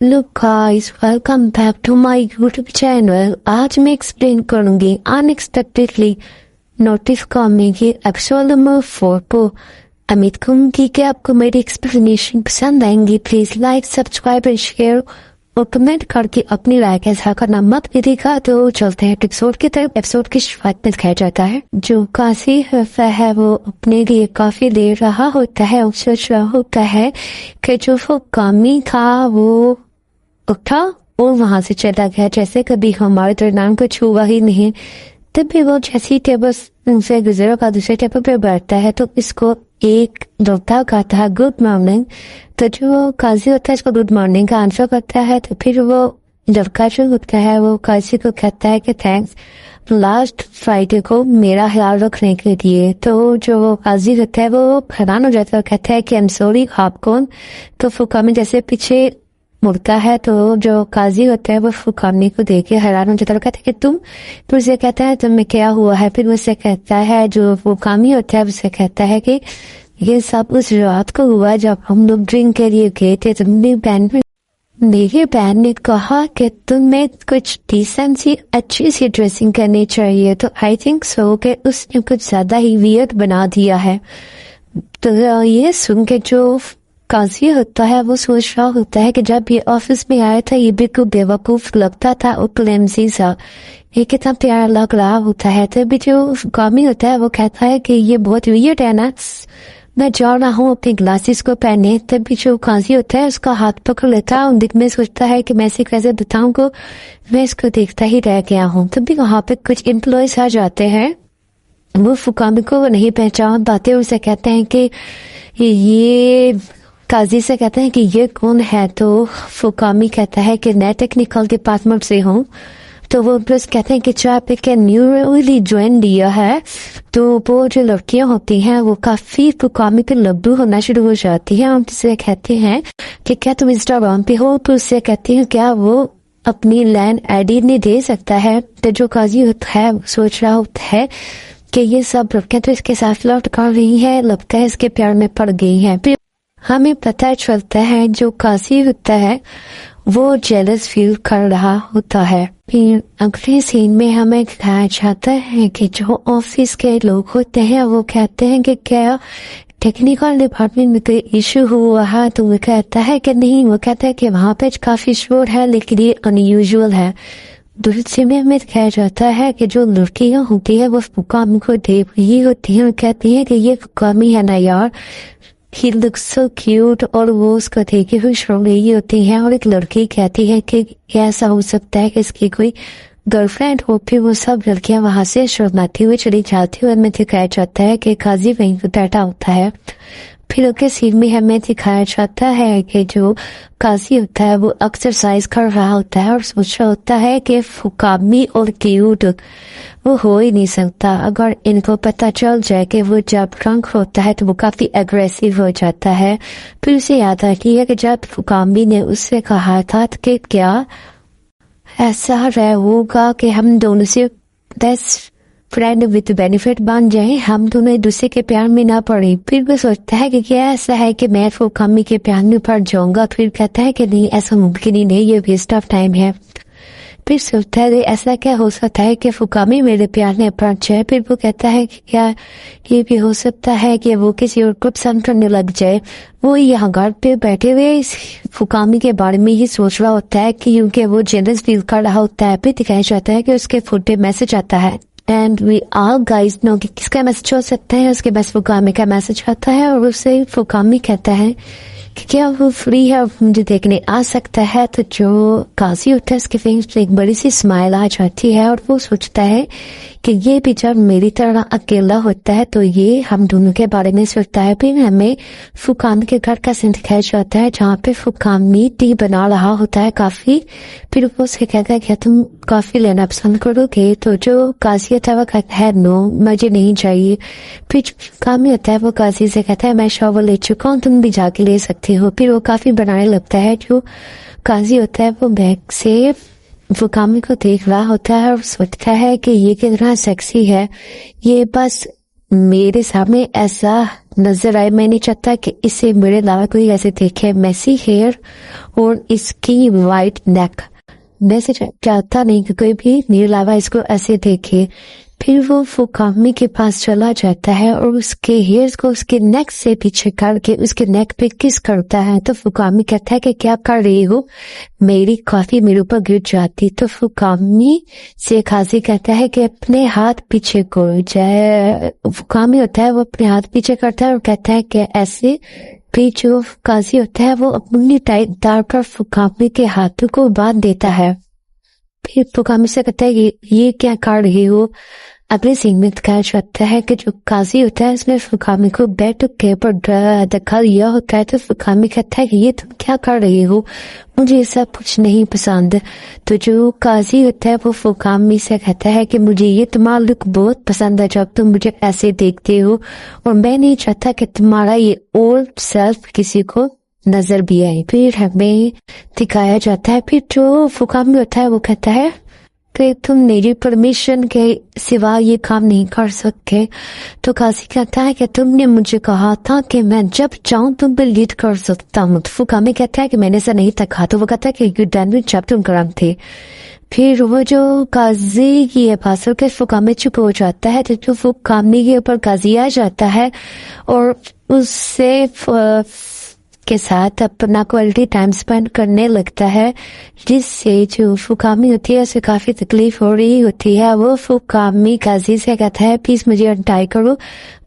Look guys, welcome back to my YouTube channel. आज मैं explain करूंगी अनएक्सपेक्टेडली नोटिस कॉमी के एपिसोड नंबर 4 को। उम्मीद करूंगी कि आपको मेरी एक्सप्लेनेशन पसंद आएंगी। Please like, subscribe and share और कमेंट करके अपनी राय का इजहार करना मत कीजिएगा। तो चलते हैं एपिसोड की तरफ। एपिसोड की शुरुआत में दिखाया जाता है जो काशी है वो अपने लिए काफी ले रहा होता है और सोच रहा होता है कि जो वो कामी था वो उठा और वहां से चला गया, जैसे कभी हमारे दरमियान कुछ हुआ ही नहीं। तब भी वो जैसी टेबल से गुजरा दूसरे टेबल पर बैठता है तो इसको एक लड़का कहता है गुड मॉर्निंग। तो जो काजी होता है इसको गुड मॉर्निंग का आंसर करता है। तो फिर वो लड़का जो होता है वो काजी को कहता है कि थैंक्स लास्ट फ्राइडे को मेरा ख्याल रखने के लिए। तो जो काजी होता है वो हैरान हो जाता है, कहता है कि आई एम सॉरी, आप कौन? तो फुकामी जैसे पीछे मुड़ता है तो जो काजी होता है वो फुकामी को देख के हैरान हो जाता है, कहता है कि तुम। फिर उसे कहता है तुम्हें क्या हुआ है? फिर उसे कहता है जो फुकामी होता है उसे कहता है कि ये सब उस रात को हुआ जब हम लोग ड्रिंक के लिए गए थे। मेरी बहन ने कहा कि तुम्हें कुछ डिसेंट सी अच्छी सी ड्रेसिंग करनी चाहिए, तो आई थिंक सो कि उसने कुछ ज्यादा ही वियर्ड बना दिया है। तो ये सुन के जो काजी होता है वो सोच रहा होता है कि जब ये ऑफिस में आया था ये बिल्कुल बेवकूफ लगता था और क्लेमसी सा, ये कितना प्यारा लग रहा होता है। तभी जो कामी होता है वो कहता है कि ये बहुत वियर्ड है ना, मैं जा रहा हूँ अपने ग्लासेस को पहने। तभी जो काजी होता है उसका हाथ पकड़ लेता है और दिल में सोचता है कि मैं इसे कैसे बताऊं को मैं इसको देखता ही रह गया हूँ। तभी वहां पे कुछ एम्प्लॉयज आ जाते हैं, वो फुकामी को नहीं पहचान पाते, उसे कहते हैं कि ये काजी से कहते हैं कि ये कौन है? तो फुकामी कहता है कि मैं टेक्निकल डिपार्टमेंट से हूँ। तो वो प्लस कहते हैं कि चाय पे के न्यूरली ज्वाइन लिया है। तो वो जो लड़कियां होती हैं वो काफी फुकामी पे लब्बू होना शुरू हो जाती है। हम उसे कहते हैं कि क्या तुम इंस्टाग्राम पे हो? तो उससे कहती है क्या वो अपनी लैंड आईडी नहीं दे सकता है? तो जो काजी होता है सोच रहा होता है कि ये सब लड़कियां तो इसके साथ फ्लर्ट कर रही है, लगता है इसके प्यार में पड़ गई है। फिर हमें पता चलता है जो काजी होता है वो जेलस फील कर रहा होता है। फिर अगले सीन में हमें दिखाया जाता है कि जो ऑफिस के लोग होते हैं वो कहते हैं कि क्या टेक्निकल डिपार्टमेंट में कोई इशू हुआ है? तो वो कहता है कि नहीं, वो कहता है कि वहां पे काफी शोर है लेकिन ये अनयूजुअल है। दूसरे में हमें दिखाया जाता है कि जो लड़कियां होती है वो फुकामी को देख रही होती है और कहती है कि ये फुकामी है ना यार, He looks so cute, और वो उसको देख के खुश हो रही होती है। और एक लड़की कहती है कि ऐसा हो सकता है कि इसकी कोई गर्लफ्रेंड हो। फिर वो सब लड़कियां वहां से शर्माती हुई चली जाती है और हमें दिखाया जाता है कि काजी वहीं पर बैठा होता है। फिर उसके सीन में हमें दिखाया जाता है कि जो काजी होता है वो एक्सरसाइज कर रहा होता है और सोच रहा होता है कि फुकामी और क्यूट वो हो ही नहीं सकता। अगर इनको पता चल जाए कि वो जब ड्रंक होता है तो वो काफी एग्रेसिव हो जाता है। फिर उसे याद आती है कि जब फुकामी ने उससे कहा था कि क्या ऐसा होगा कि हम दोनों से बेस्ट फ्रेंड विद बेनिफिट बन जाए, हम दोनों एक दूसरे के प्यार में ना पड़े। फिर वो सोचता है कि क्या ऐसा है कि मैं फुकामी के प्यार में पड़ जाऊंगा? फिर कहता है कि नहीं, ऐसा मुमकिन ही नहीं, ये वेस्ट ऑफ टाइम है। फिर सोचता है ऐसा क्या हो सकता है कि फुकामी मेरे प्यार में पड़ जाए? फिर वो कहता है कि क्या ये भी हो सकता है कि वो किसी और को पसंद करने लग जाए। वो यहाँ घर पे बैठे हुए इस फुकामी के बारे में ही सोच रहा होता है क्योंकि वो जेलस फील कर रहा होता है। फिर दिखाया जाता है कि उसके फोन पे मैसेज आता है and we all guys know कि किसका मैसेज हो सकता है। उसके पास फुकामी का मैसेज आता है और उससे फुकामी कहता है कि क्या वो फ्री है और मुझे देखने आ सकता है। तो जो काजी होता है उसके फेस पे एक बड़ी सी स्माइल आ जाती है और वो सोचता है कि ये भी जब मेरी तरह अकेला होता है तो ये हम दोनों के बारे में सोचता है। फिर हमें फुकामी के घर का सीन दिखाया जाता है जहाँ पे फुकामी टी बना रहा होता है काफी। फिर वो उसे कहता है क्या तुम कॉफी लेना पसंद करोगे? तो जो काजी होता है वो कहता है नो, मुझे नहीं चाहिए। फिर फुकामी होता है वो काजी से कहता है मैं शॉवर ले चुका हूँ, तुम भी जाके ले सकते हो। फिर वो काफी बनाने लगता है। जो काजी होता है वो बैग से फुकामी को देख रहा होता है और सोचता है कि ये कितना सेक्सी है, ये बस میرے سامنے ایسا نظر آئے. میں نہیں چاہتا کہ اسے میرے علاوہ کوئی ایسے دیکھے. میسی ہیئر اور اس کی وائٹ نیک. میں سے چاہتا نہیں کہ کوئی بھی میرے علاوہ اس کو ایسے دیکھے. پھر وہ فوکامی کے پاس چلا جاتا ہے اور اس کے ہیئرز کو اس کے نیک سے پیچھے کر کے اس کے نیک پہ کس کرتا ہے. تو فوکامی کہتا ہے کہ کیا کر رہی ہو؟ میری کافی میرے اوپر گر جاتی. تو فوکامی سے قاضی کہتا ہے کہ اپنے ہاتھ پیچھے کو جائے. فوکامی ہوتا ہے وہ اپنے ہاتھ پیچھے کرتا ہے اور کہتا ہے کہ ایسے. پھر جو قاضی ہوتا ہے وہ اپنی دار پر فوکامی کے ہاتھوں کو باندھ دیتا ہے. پھر فوکامی سے کہتا ہے کہ یہ کیا کر رہی ہو؟ اگلے سین میں دکھایا جاتا ہے کہ جو قاضی ہوتا ہے اس نے فوکامی کو بیڈ کے اوپر دکھا دیا ہوتا ہے. تو فوکامی کہتا ہے کہ یہ تم کیا کر رہی ہو؟ مجھے یہ سب کچھ نہیں پسند. تو جو قاضی ہوتا ہے وہ فوکامی سے کہتا ہے کہ مجھے یہ تمہارا لک بہت پسند ہے جب تم مجھے ایسے دیکھتے ہو، اور میں نہیں چاہتا کہ تمہارا یہ اولڈ سیلف کسی کو نظر بھی آئے. پھر ہمیں دکھایا جاتا ہے پھر جو فوکامی ہوتا ہے وہ کہتا ہے کہ تم میری پرمیشن کے سوا یہ کام نہیں کر سکتے. تو قاضی کہتا ہے کہ تم نے مجھے کہا تھا کہ میں جب چاہوں تم پہ لیڈ کر سکتا ہوں. تو فوکامی کہتا ہے کہ میں نے ایسا نہیں کہا. تو وہ کہتا ہے کہ یو ڈن وتھ جب تم گرم تھے. پھر وہ جو قاضی کی بات سن کے فوکامی چپ ہو جاتا ہے. تو جو فوکامی کے اوپر قاضی آ جاتا ہے اور اس سے کے ساتھ اپنا کوالٹی ٹائم سپینڈ کرنے لگتا ہے، جس سے جو فوکامی ہوتی ہے اسے کافی تکلیف ہو رہی ہوتی ہے. وہ فوکامی قاضی سے کہتا ہے پلیز مجھے انٹائی کرو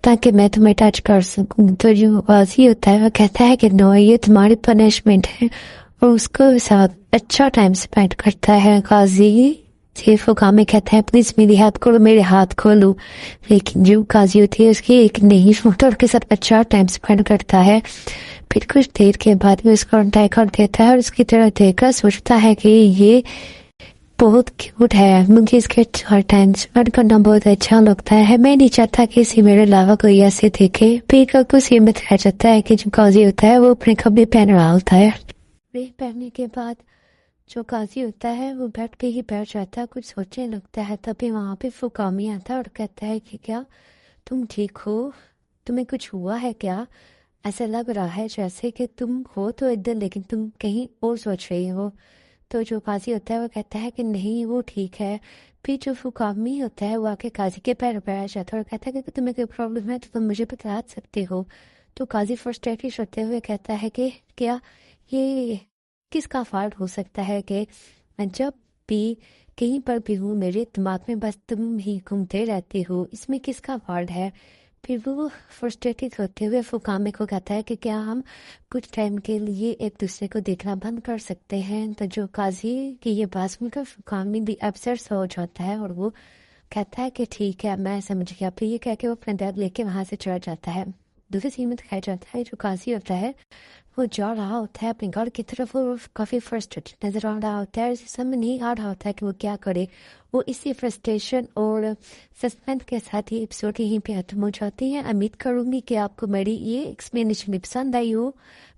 تاکہ میں تمہیں ٹچ کر سکوں. تو جو قاضی ہوتا ہے وہ کہتا ہے کہ نو یہ تمہاری پنشمنٹ ہے، اور اس کو ساتھ اچھا ٹائم سپینڈ کرتا ہے. قاضی سے فوکامی کہتا ہے پلیز میری ہیلپ کرو، میرے ہاتھ کھولو. لیکن جو قاضی ہوتی ہے اس کی ایک نہیں موٹر کے ساتھ اچھا ٹائم سپینڈ کرتا ہے. پھر کچھ دیر کے بعد وہ اس کو انٹائی کر دیتا ہے اور اس کی طرح دیکھ کر سوچتا ہے کہ یہ بہت کیوٹ ہے، مجھے اس کے ٹائم سپینڈ کرنا بہت اچھا لگتا ہے. میں نہیں چاہتا کہ اسے میرے علاوہ کوئی ایسے دیکھے. پھر کچھ یہ مت رہ جاتا ہے کہ جو قاضی ہوتا ہے وہ اپنے کپڑے پہن رہا ہوتا ہے. پہننے کے بعد جو قاضی ہوتا ہے وہ بیٹھ کے ہی بیٹھ جاتا ہے، کچھ سوچنے لگتا ہے. تبھی وہاں پہ فوکامی آتا ہے اور کہتا ہے کہ کیا تم ٹھیک ہو؟ تمہیں کچھ ہوا ہے کیا؟ ایسا لگ رہا ہے جیسے کہ تم ہو تو ادھر لیکن تم کہیں اور سوچ رہی ہو. تو جو قاضی ہوتا ہے وہ کہتا ہے کہ نہیں وہ ٹھیک ہے. پھر جو فوکامی ہوتا ہے وہ آ کے قاضی کے پیر بیٹھ جاتا ہے اور کہتا ہے کہ تمہیں کوئی پرابلم ہے تو تم مجھے بتا سکتے ہو. تو قاضی فرسٹریٹڈ ہوتے ہوئے کہتا ہے کہ کیا یہ کس کا فالٹ ہو سکتا ہے کہ میں جب بھی کہیں پر بھی ہوں میرے دماغ میں بس تم ہی گھومتے رہتے ہو، اس میں کس کا فالٹ ہے؟ پھر وہ فرسٹریٹڈ ہوتے ہوئے فوکامی کو کہتا ہے کہ کیا ہم کچھ ٹائم کے لیے ایک دوسرے کو دیکھنا بند کر سکتے ہیں. تو جو قاضی کی یہ بات سن کر فوکامی بھی اپسیٹ ہو جاتا ہے اور وہ کہتا ہے کہ ٹھیک ہے میں سمجھ گیا. پھر یہ کہہ کے وہ اپنا بیگ لے کے وہاں سے چلا جاتا ہے. دوسری سین میں دکھایا جاتا ہے جو قاضی ہوتا ہے وہ جا رہا ہوتا ہے اپنے گھر کی طرف اور کافی فرسٹریٹڈ نظر آ رہا ہوتا ہے. اسے سمجھ نہیں آ رہا ہوتا ہے کہ وہ کیا کرے. وہ اسی فرسٹریشن اور سسپینس کے ساتھ ہی ایپیسوڈ یہیں پہ ختم ہو جاتی ہیں. امید کروں گی کہ آپ کو میری یہ ایکسپلینیشن بھی پسند آئی ہو.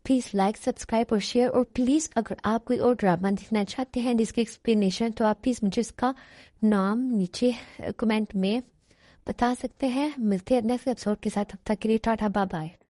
پلیز لائک، سبسکرائب اور شیئر. اور پلیز اگر آپ کوئی اور ڈرامہ دیکھنا چاہتے ہیں جس کی ایکسپلینیشن تو آپ پلیز مجھے اس کا نام نیچے کمنٹ میں بتا سکتے ہیں. ملتے ہیں نیکسٹ ایپیسوڈ کے ساتھ، تب تک کے لیے ٹاٹا بائے بائے.